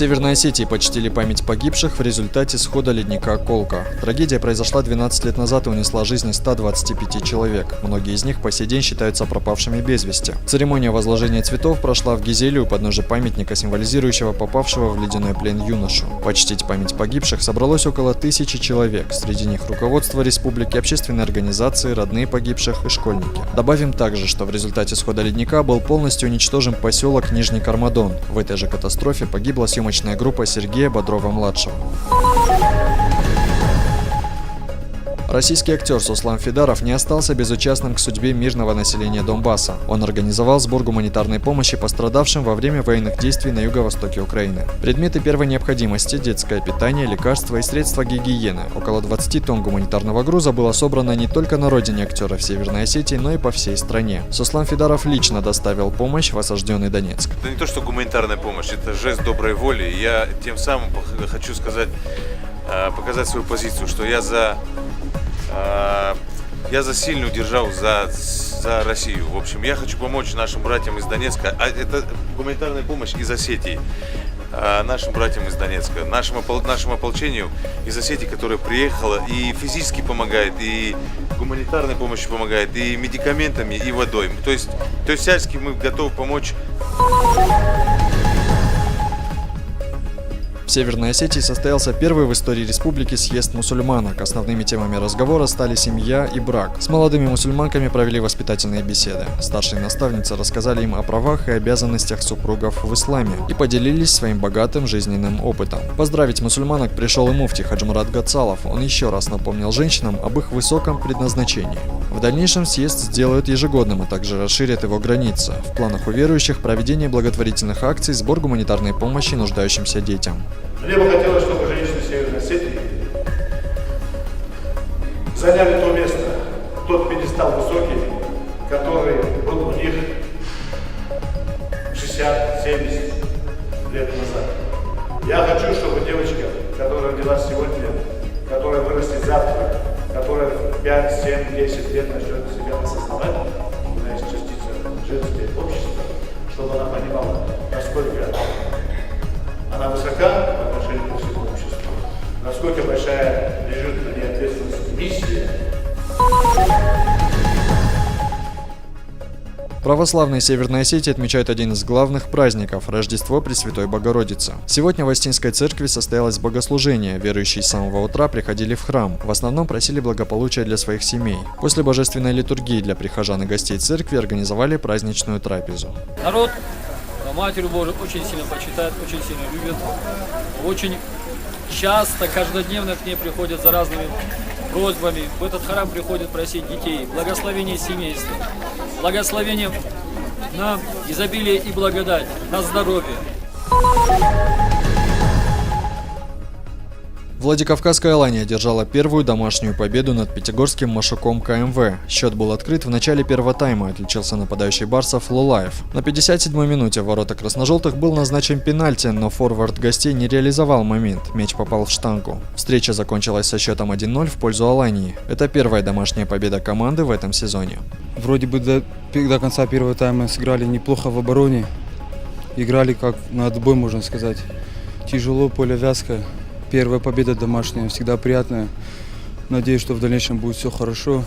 Северной Осетии почтили память погибших в результате схода ледника Колка. Трагедия произошла 12 лет назад и унесла жизни 125 человек. Многие из них по сей день считаются пропавшими без вести. Церемония возложения цветов прошла в Гизеле у подножия памятника, символизирующего попавшего в ледяной плен юношу. Почтить память погибших собралось около 1000 человек. Среди них руководство республики, общественные организации, родные погибших и школьники. Добавим также, что в результате схода ледника был полностью уничтожен поселок Нижний Кармадон. В этой же катастрофе погибла съемочная группа Сергея Бодрова-младшего. Российский актер Суслан Фидаров не остался безучастным к судьбе мирного населения Донбасса. Он организовал сбор гуманитарной помощи пострадавшим во время военных действий на юго-востоке Украины. Предметы первой необходимости, детское питание, лекарства и средства гигиены. Около 20 тонн гуманитарного груза было собрано не только на родине актера в Северной Осетии, но и по всей стране. Суслан Фидаров лично доставил помощь в осажденный Донецк. Это не то, что гуманитарная помощь, это жест доброй воли. Я тем самым хочу сказать, показать свою позицию, что я за сильную державу, за Россию. В общем, я хочу помочь нашим братьям из Донецка. А это гуманитарная помощь из Осетии. Нашим братьям из Донецка, нашему ополчению из Осетии, которое приехало и физически помогает, и гуманитарной помощью помогает, и медикаментами, и водой. То есть всячески мы готовы помочь. В Северной Осетии состоялся первый в истории республики съезд мусульманок. Основными темами разговора стали семья и брак. С молодыми мусульманками провели воспитательные беседы. Старшие наставницы рассказали им о правах и обязанностях супругов в исламе и поделились своим богатым жизненным опытом. Поздравить мусульманок пришел и муфти Хаджмурат Гацалов. Он еще раз напомнил женщинам об их высоком предназначении. В дальнейшем съезд сделают ежегодным, а также расширят его границы. В планах у верующих проведение благотворительных акций, сбор гуманитарной помощи нуждающимся детям. Мне бы хотелось, чтобы женщины Северной Осетии заняли то место, тот пьедестал высокий, который был у них 60-70 лет назад. Я хочу, чтобы девочка, которая родилась сегодня, которая вырастет завтра, которая в 5, 7, 10 лет начнет себя осознавать, она есть частица женского общества, чтобы она понимала, насколько она высока по отношению к всему обществу, насколько большая лежит на ней ответственность миссия. Православные Северной Осетии отмечают один из главных праздников – Рождество Пресвятой Богородицы. Сегодня в Остинской церкви состоялось богослужение. Верующие с самого утра приходили в храм. В основном просили благополучия для своих семей. После божественной литургии для прихожан и гостей церкви организовали праздничную трапезу. Народ Матерь Божию очень сильно почитает, очень сильно любит. Очень часто, каждодневно к ней приходят за разными просьбами. В этот храм приходят просить детей, благословения семейства, благословения на изобилие и благодать, на здоровье. Владикавказская Алания одержала первую домашнюю победу над пятигорским Машуком КМВ. Счет был открыт в начале первого тайма, отличился нападающий барсов Лулаев. На 57-й минуте в ворота красножелтых был назначен пенальти, но форвард гостей не реализовал момент. Мяч попал в штангу. Встреча закончилась со счетом 1-0 в пользу Алании. Это первая домашняя победа команды в этом сезоне. Вроде бы до конца первого тайма сыграли неплохо в обороне. Играли как на отбой, можно сказать. Тяжело, поле вязкое. Первая победа домашняя, всегда приятная. Надеюсь, что в дальнейшем будет все хорошо.